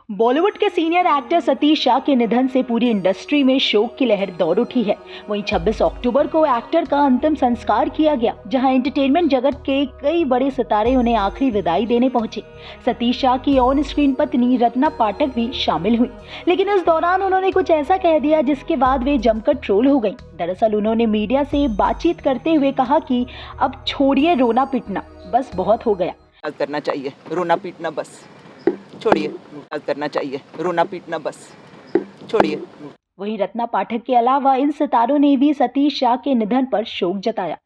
बॉलीवुड के senior actor Satish Shah के निधन से पूरी इंडस्ट्री में शोक की लहर दौड़ उठी है। वहीं 26 अक्टूबर को एक्टर का अंतिम संस्कार किया गया, जहां एंटरटेनमेंट जगत के कई बड़े सितारे उन्हें आखिरी विदाई देने पहुंचे। सतीश शाह की ऑन स्क्रीन पत्नी रत्ना पाठक भी शामिल हुई, लेकिन इस दौरान उन्होंने कुछ ऐसा कह दिया जिसके बाद वे जमकर ट्रोल हो गयी। दरअसल उन्होंने मीडिया से बातचीत करते हुए कहा कि अब छोड़िए रोना पीटना, बस बहुत हो गया। करना चाहिए रोना पीटना, बस छोड़िए। करना चाहिए रोना पीटना, बस छोड़िए। वहीं रत्ना पाठक के अलावा इन सितारों ने भी सतीश शाह के निधन पर शोक जताया।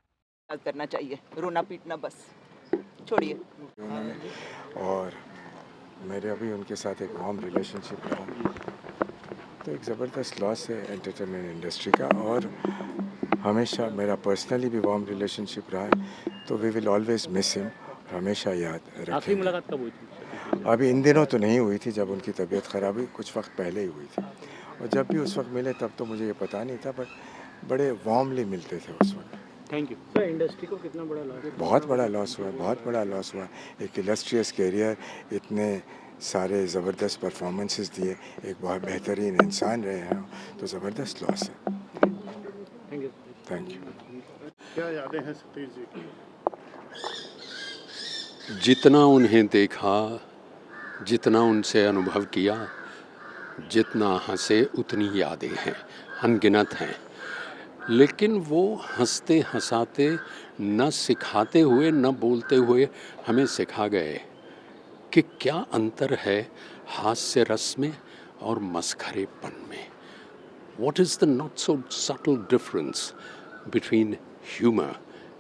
करना चाहिए रोना पीटना, बस छोड़िए। और मेरे अभी उनके साथ एक वार्म रिलेशनशिप रहा, तो एक ज़बरदस्त लॉस है एंटरटेनमेंट इंडस्ट्री का। और हमेशा मेरा पर्सनली भी वार्म रिलेशनशिप रहा है, तो we will always miss him, हमेशा याद रखेंगे। आखिरी मुलाकात कब हुई थी? अभी इन दिनों तो नहीं हुई थी, जब उनकी तबीयत ख़राब हुई कुछ वक्त पहले ही हुई थी। और जब भी उस वक्त मिले तब तो मुझे ये पता नहीं था, बट बड़े वार्मली मिलते थे उस वक्त। Thank you sir. इंडस्ट्री को कितना बड़ा लॉस है? बहुत बड़ा लॉस हुआ, बहुत बड़ा लॉस हुआ। एक इलस्ट्रियस कैरियर, इतने सारे ज़बरदस्त परफॉर्मेंसेस दिए, एक बहुत बेहतरीन इंसान रहे हैं, तो ज़बरदस्त लॉस है। Thank you. Thank you. क्या यादें हैं सतीश जी की? जितना उन्हें देखा, जितना उनसे अनुभव किया, जितना हंसे उतनी यादें हैं, अनगिनत हैं। लेकिन वो हंसते हंसाते, न सिखाते हुए न बोलते हुए हमें सिखा गए कि क्या अंतर है हास्य रस में और मस्खरेपन में। What is the not so subtle difference between humor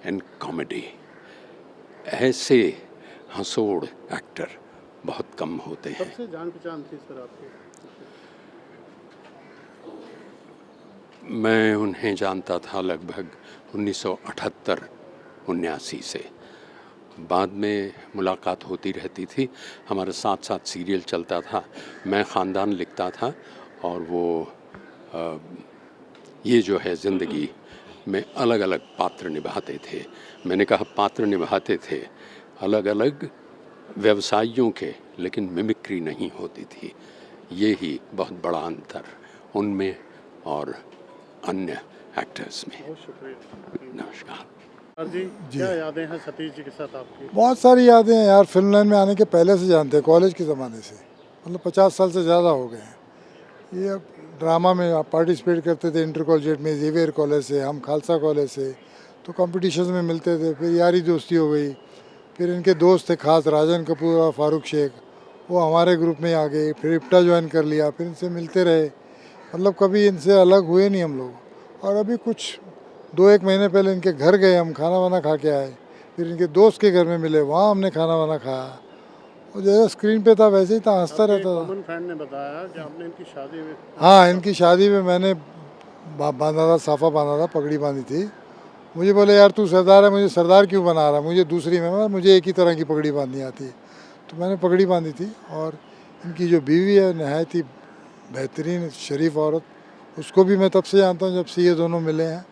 and comedy? ऐसे हंसोड़ एक्टर बहुत कम होते हैं। सबसे जान पहचान थी सर आपकी? मैं उन्हें जानता था लगभग 1978-79 से। बाद में मुलाकात होती रहती थी, हमारे साथ साथ सीरियल चलता था, मैं ख़ानदान लिखता था और वो ये जो है ज़िंदगी में अलग अलग पात्र निभाते थे। मैंने कहा पात्र निभाते थे अलग अलग व्यवसायियों के, लेकिन मिमिक्री नहीं होती थी। ये ही बहुत बड़ा अंतर उनमें और अन्य एक्टर्स में। बहुत शुक्रिया। नमस्कार जी, क्या यादें हैं सतीश जी के साथ आपकी? बहुत सारी यादें हैं यार, फिल्म लाइन में आने के पहले से जानते हैं, कॉलेज के ज़माने से, मतलब 50 साल से ज़्यादा हो गए हैं। ये ड्रामा में आप पार्टिसिपेट करते थे, इंटर कॉलेजिएट में, जेवियर कॉलेज से, हम खालसा कॉलेज से, तो कॉम्पिटिशन में मिलते थे। फिर यारी दोस्ती हो गई। फिर इनके दोस्त थे खास राजन कपूर और फारूक शेख, वो हमारे ग्रुप में आ गए। फिर इप्टा ज्वाइन कर लिया, फिर इनसे मिलते रहे, मतलब कभी इनसे अलग हुए नहीं हम लोग। और अभी कुछ 2-1 महीने पहले इनके घर गए, हम खाना वाना खा के आए। फिर इनके दोस्त के घर में मिले, वहाँ हमने खाना वाना खाया। और जैसा स्क्रीन पे था वैसे ही था, हंसता रहता था। कॉमन फ्रेंड ने बताया कि आपने इनकी शादी में, हाँ, इनकी शादी में मैंने बांधा था, साफा बांधा था, पगड़ी बांधी थी। मुझे बोले यार तू सरदार है, मुझे सरदार क्यों बना रहा है, मुझे दूसरी में, मुझे एक ही तरह की पगड़ी बांधनी आती है, तो मैंने पगड़ी बांधी थी। और इनकी जो बीवी है नहायत ही बेहतरीन शरीफ औरत, उसको भी मैं तब से जानता हूँ जब से ये दोनों मिले हैं,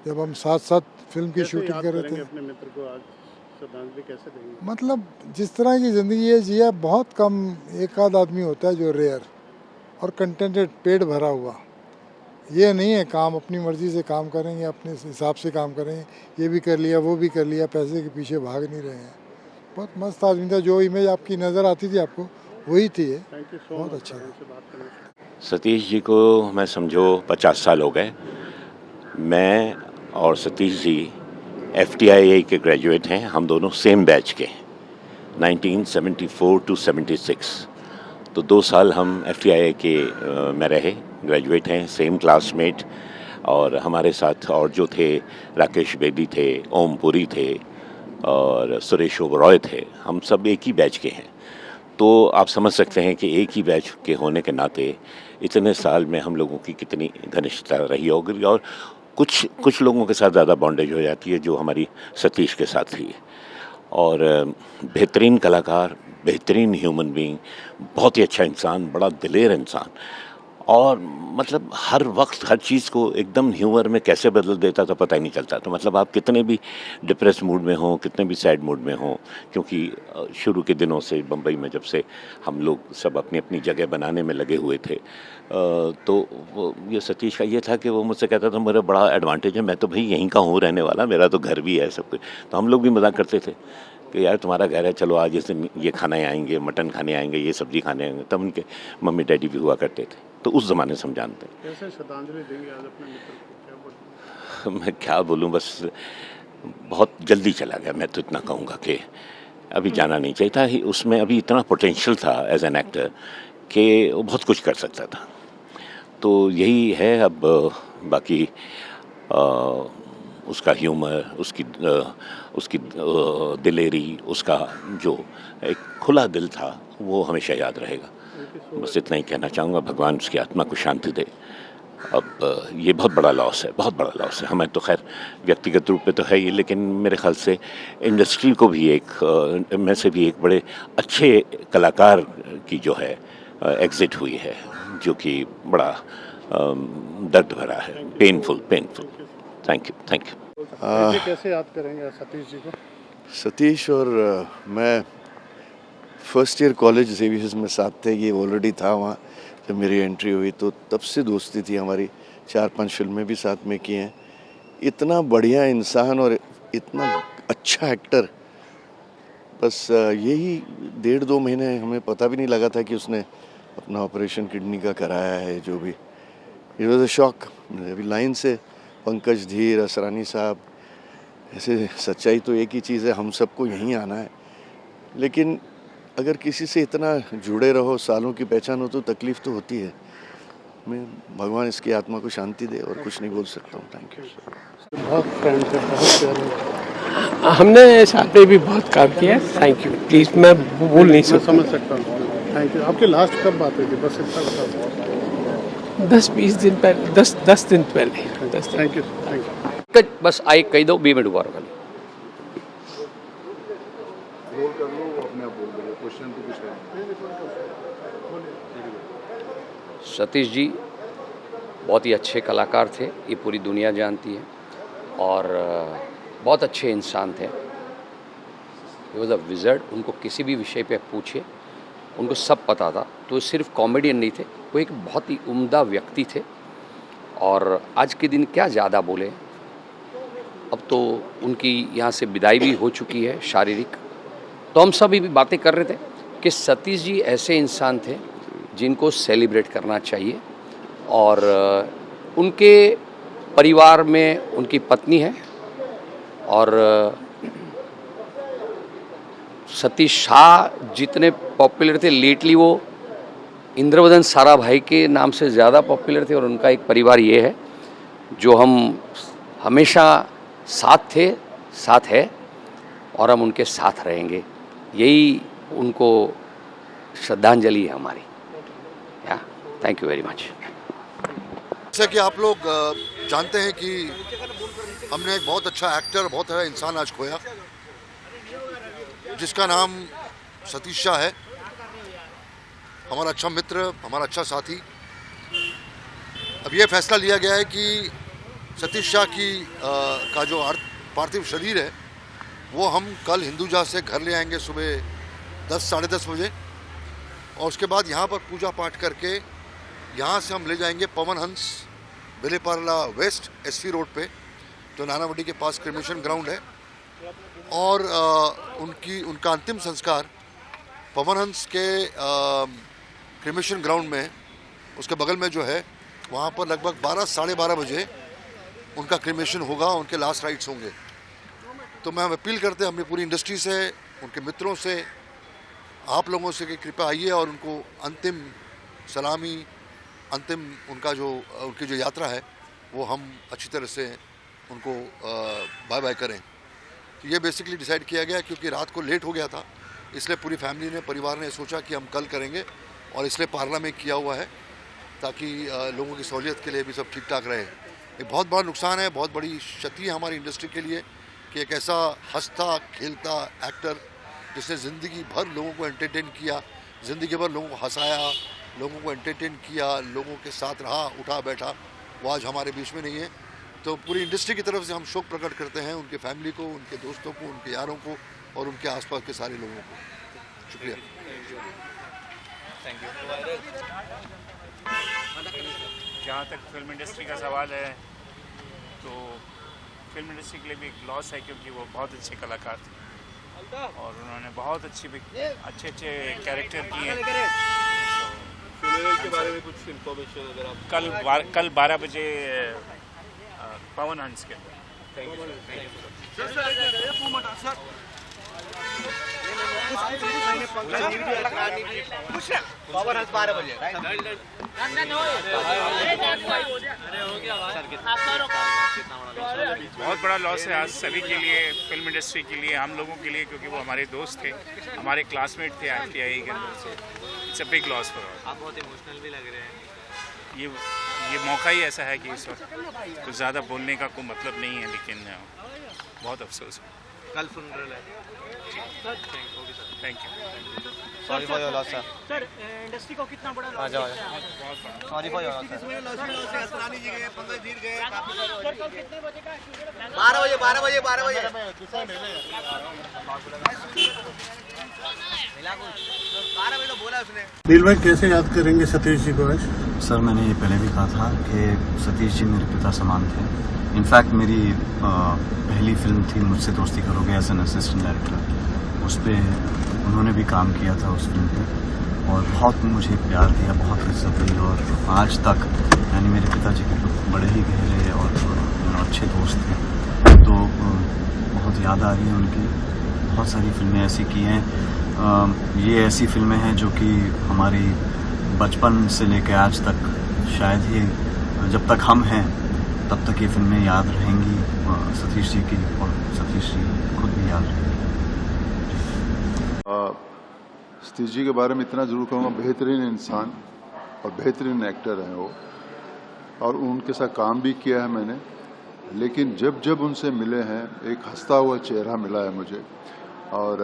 जब हम साथ साथ फिल्म की शूटिंग कर रहे थे। अपने मित्र को आज श्रद्धांजलि कैसे देंगे? मतलब जिस तरह की ज़िंदगी है जिया, बहुत कम एक आध आदमी होता है जो रेयर और कंटेंटेड, पेट भरा हुआ। ये नहीं है काम अपनी मर्ज़ी से काम करेंगे, अपने हिसाब से काम करेंगे, ये भी कर लिया वो भी कर लिया, पैसे के पीछे भाग नहीं रहे हैं। बहुत मस्त आदमी था, जो इमेज आपकी नज़र आती थी आपको वही थी। बहुत अच्छा था। सतीश जी को मैं समझो 50 साल हो गए। मैं और सतीश जी FTIA के ग्रेजुएट हैं, हम दोनों सेम बैच के, 1974 to 76। तो 2 साल हम FTIA के में रहे, ग्रेजुएट हैं, सेम क्लासमेट। और हमारे साथ और जो थे, राकेश बेदी थे, ओम पुरी थे और सुरेश ओबरॉय थे, हम सब एक ही बैच के हैं। तो आप समझ सकते हैं कि एक ही बैच के होने के नाते इतने साल में हम लोगों की कितनी घनिष्ठता रही होगी। और कुछ लोगों के साथ ज़्यादा बॉन्डेज हो जाती है, जो हमारी सतीश के साथ थी। और बेहतरीन कलाकार, बेहतरीन ह्यूमन बीइंग, बहुत ही अच्छा इंसान, बड़ा दिलेर इंसान। और मतलब हर वक्त हर चीज़ को एकदम ह्यूमर में कैसे बदल देता था पता ही नहीं चलता। तो मतलब आप कितने भी डिप्रेस मूड में हों, कितने भी सैड मूड में हों, क्योंकि शुरू के दिनों से बम्बई में जब से हम लोग सब अपनी अपनी जगह बनाने में लगे हुए थे, तो वो ये सतीश का ये था कि वो मुझसे कहता था मेरा बड़ा एडवांटेज है, मैं तो भाई यहीं का हूँ रहने वाला, मेरा तो घर भी है सब कुछ। तो हम लोग भी मजाक करते थे कि यार तुम्हारा घर है, चलो आज इस दिन ये खाने आएंगे, मटन खाने आएंगे, ये सब्जी खाने आएंगे। तब उनके मम्मी डैडी भी हुआ करते थे, तो उस ज़माने से हम जानते हैं। कैसे श्रद्धांजलि देंगे आज अपने मित्र को, क्या बोलेंगे? मैं क्या बोलूँ, बस बहुत जल्दी चला गया। मैं तो इतना कहूँगा कि अभी जाना नहीं चाहिए था। उसमें अभी इतना पोटेंशियल था एज एन एक्टर कि वो बहुत कुछ कर सकता था। तो यही है। अब बाकी उसका ह्यूमर, उसकी दिलेरी, उसका जो एक खुला दिल था, वो हमेशा याद रहेगा। बस इतना ही कहना चाहूँगा, भगवान उसकी आत्मा को शांति दे। अब ये बहुत बड़ा लॉस है, बहुत बड़ा लॉस है। हमें तो खैर व्यक्तिगत रूप पे तो है ही, लेकिन मेरे ख्याल से इंडस्ट्री को भी में से भी एक बड़े अच्छे कलाकार की जो है एग्जिट हुई है, जो कि बड़ा दर्द भरा है, पेनफुल। Thank you. कैसे याद करेंगे सतीश जी को? सतीश और मैं फर्स्ट ईयर कॉलेज जेवियर्स में साथ थे। ये ऑलरेडी था वहाँ जब मेरी एंट्री हुई, तो तब से दोस्ती थी हमारी। 4-5 फिल्में भी साथ में की हैं। इतना बढ़िया इंसान और इतना अच्छा एक्टर। बस यही 1.5-2 महीने हमें पता भी नहीं लगा था कि उसने अपना ऑपरेशन किडनी का कराया है। जो भी इट वॉज अ शॉक। अभी लाइन से पंकज धीर, असरानी साहब, ऐसे सच्चाई तो एक ही चीज़ है, हम सबको यहीं आना है। लेकिन अगर किसी से इतना जुड़े रहो, सालों की पहचान हो, तो तकलीफ़ तो होती है। मैं भगवान इसकी आत्मा को शांति दे और कुछ नहीं बोल सकता हूँ। Thank you. बहुत फ्रेंड थे, बहुत प्यारे। हमने साथ में भी बहुत काम किया। Thank you. प्लीज़ मैं बोल नहीं मैं सकता। समझ सकता हूँ। Thank you. आपकी लास्ट कब बात हुई थी? बस इतना बता। 10-20 दिन पहले, 10 दिन पहले। 10 दिन। Thank you. बस आई कही दो 2 मिनट उभा रहो खाली। सतीश जी बहुत ही अच्छे कलाकार थे, ये पूरी दुनिया जानती है, और बहुत अच्छे इंसान थे। He was a wizard. उनको किसी भी विषय पे पूछे, उनको सब पता था। तो सिर्फ कॉमेडियन नहीं थे, वो एक बहुत ही उम्दा व्यक्ति थे। और आज के दिन क्या ज़्यादा बोले, अब तो उनकी यहाँ से विदाई भी हो चुकी है शारीरिक। तो हम सभी भी बातें कर रहे थे कि सतीश जी ऐसे इंसान थे जिनको सेलिब्रेट करना चाहिए। और उनके परिवार में उनकी पत्नी है, और सतीश शाह जितने पॉपुलर थे, लेटली वो इंद्रवदन साराभाई के नाम से ज़्यादा पॉपुलर थे। और उनका एक परिवार ये है जो हम हमेशा साथ थे, साथ है, और हम उनके साथ रहेंगे। यही उनको श्रद्धांजलि है हमारी। या थैंक यू वेरी मच। जैसा कि आप लोग जानते हैं कि हमने एक बहुत अच्छा एक्टर, बहुत अच्छा इंसान आज खोया, जिसका नाम सतीश शाह है। हमारा अच्छा मित्र, हमारा अच्छा साथी। अब ये फैसला लिया गया है कि सतीश शाह का जो पार्थिव शरीर है वो हम कल हिंदुजा से घर ले आएंगे सुबह 10 साढ़े 10 बजे, और उसके बाद यहाँ पर पूजा पाठ करके यहाँ से हम ले जाएंगे Pawan Hans बेलेपार्ला waste SC road पे, जो नानावटी के पास क्रिमेशन ग्राउंड है। और उनका अंतिम संस्कार पवन हंस के क्रिमेशन ग्राउंड में, उसके बगल में जो है, वहाँ पर लगभग 12 साढ़े 12 बजे उनका क्रिमेशन होगा, उनके लास्ट राइट्स होंगे। तो मैं अपील करते हैं अपनी पूरी इंडस्ट्री से, उनके मित्रों से, आप लोगों से कि कृपया आइए और उनको अंतिम सलामी, अंतिम उनकी जो यात्रा है वो हम अच्छी तरह से उनको बाय बाय करें। तो ये बेसिकली डिसाइड किया गया क्योंकि रात को लेट हो गया था, इसलिए पूरी फैमिली ने, परिवार ने सोचा कि हम कल करेंगे, और इसलिए पार्ला में किया हुआ है ताकि लोगों की सहूलियत के लिए भी सब ठीक ठाक रहे। एक बहुत बड़ा नुकसान है, बहुत बड़ी क्षति है हमारी इंडस्ट्री के लिए कि एक ऐसा हंसता खेलता एक्टर जिसने ज़िंदगी भर लोगों को एंटरटेन किया, ज़िंदगी भर लोगों को हंसाया, लोगों को एंटरटेन किया, लोगों के साथ रहा, उठा बैठा, वो आज हमारे बीच में नहीं है। तो पूरी इंडस्ट्री की तरफ से हम शोक प्रकट करते हैं उनके फैमिली को, उनके दोस्तों को, उनके यारों को और उनके आसपास के सारे लोगों को। शुक्रिया। Thank you. जहाँ तक फिल्म इंडस्ट्री का सवाल है तो फिल्म इंडस्ट्री के लिए भी एक लॉस है, क्योंकि वो बहुत अच्छे कलाकार थे और उन्होंने बहुत अच्छे कैरेक्टर किए। के बारे में कुछ इन्फॉर्मेशन अगर आप कल 12 बजे पवन हंस के अंदर। थैंक पवन हंस 12 बजे। बहुत बड़ा लॉस है आज सभी के लिए, फिल्म इंडस्ट्री के लिए, हम लोगों के लिए, क्योंकि वो हमारे दोस्त थे, हमारे क्लासमेट थे IIT के अंदर से। It's a big loss for us. आप बहुत इमोशनल भी लग रहे हैं। ये मौका ही ऐसा है कि इस वक्त कुछ ज़्यादा बोलने का कोई मतलब नहीं है, लेकिन बहुत अफसोस है। कल फुनरल है। Thank you. Sorry for your loss sir. Sir industry को कितना बड़ा लॉस है? Sorry for your loss sir. 12 बजे। तो बोला उसने। दिल में कैसे याद करेंगे सतीश जी को आज? सर मैंने ये पहले भी कहा था कि सतीश जी मेरे पिता समान थे। इनफैक्ट मेरी पहली फिल्म थी मुझसे दोस्ती करोगे एज एन असिस्टेंट डायरेक्टर, उस पर उन्होंने भी काम किया था उस फिल्म पे और बहुत मुझे प्यार दिया, बहुत इज्जत दी और आज तक यानी मेरे पिताजी के बड़े ही गहरे और अच्छे दोस्त थे। तो बहुत याद आ रही है उनकी। बहुत सारी फिल्में ऐसी की हैं, ये ऐसी फिल्में हैं जो कि हमारी बचपन से लेकर आज तक शायद ही जब तक हम हैं तब तक ये फिल्में याद रहेंगी सतीश जी की, और सतीश जी खुद भी याद रहेंगे। सतीश जी के बारे में इतना ज़रूर कहूँगा, बेहतरीन इंसान और बेहतरीन एक्टर हैं वो, और उनके साथ काम भी किया है मैंने। लेकिन जब जब उनसे मिले हैं एक हंसता हुआ चेहरा मिला है मुझे, और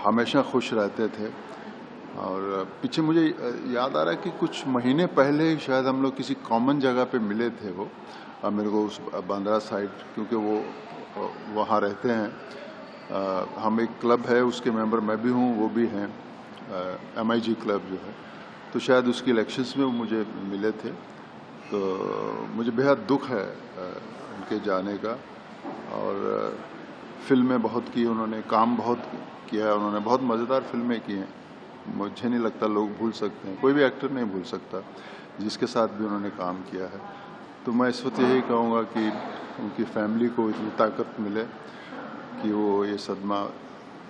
हमेशा खुश रहते थे। और पीछे मुझे याद आ रहा है कि कुछ महीने पहले ही शायद हम लोग किसी कॉमन जगह पे मिले थे वो, मेरे को उस बांद्रा साइड, क्योंकि वो वहाँ रहते हैं। हम एक क्लब है उसके मेंबर मैं भी हूँ, वो भी हैं, MIG क्लब जो है, तो शायद उसकी इलेक्शंस में वो मुझे मिले थे। तो मुझे बेहद दुख है उनके जाने का। और फिल्में बहुत की उन्होंने, काम बहुत किया है उन्होंने, बहुत मज़ेदार फिल्में की हैं। मुझे नहीं लगता लोग भूल सकते हैं, कोई भी एक्टर नहीं भूल सकता जिसके साथ भी उन्होंने काम किया है। तो मैं इस वक्त यही कहूँगा कि उनकी फैमिली को इतनी ताकत मिले कि वो ये सदमा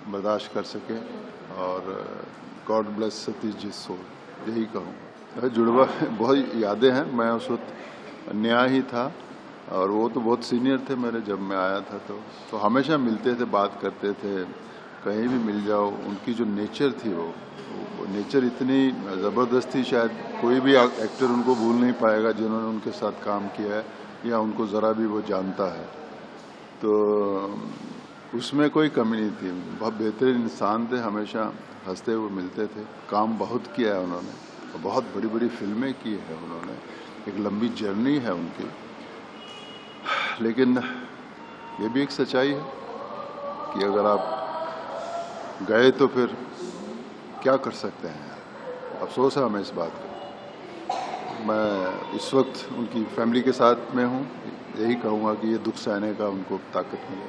बर्दाश्त कर सकें, और God bless Satish ji soul, यही कहूँगा। जुड़वा बहुत यादें हैं। मैं उस वक्त नया ही था और वो तो बहुत सीनियर थे मेरे जब मैं आया था, तो हमेशा मिलते थे, बात करते थे, कहीं भी मिल जाओ। उनकी जो नेचर थी वो नेचर इतनी ज़बरदस्त थी, शायद कोई भी एक्टर उनको भूल नहीं पाएगा जिन्होंने उनके साथ काम किया है या उनको ज़रा भी वो जानता है। तो उसमें कोई कमी नहीं थी। बहुत बेहतरीन इंसान थे, हमेशा हंसते हुए मिलते थे। काम बहुत किया है उन्होंने, बहुत बड़ी बड़ी फिल्में की है उन्होंने, एक लंबी जर्नी है उनकी। लेकिन ये भी एक सच्चाई है कि अगर आप गए तो फिर क्या कर सकते हैं। अफसोस है हमें इस बात का। मैं इस वक्त उनकी फैमिली के साथ में हूँ, यही कहूँगा कि ये दुख सहने का उनको ताकत मिले।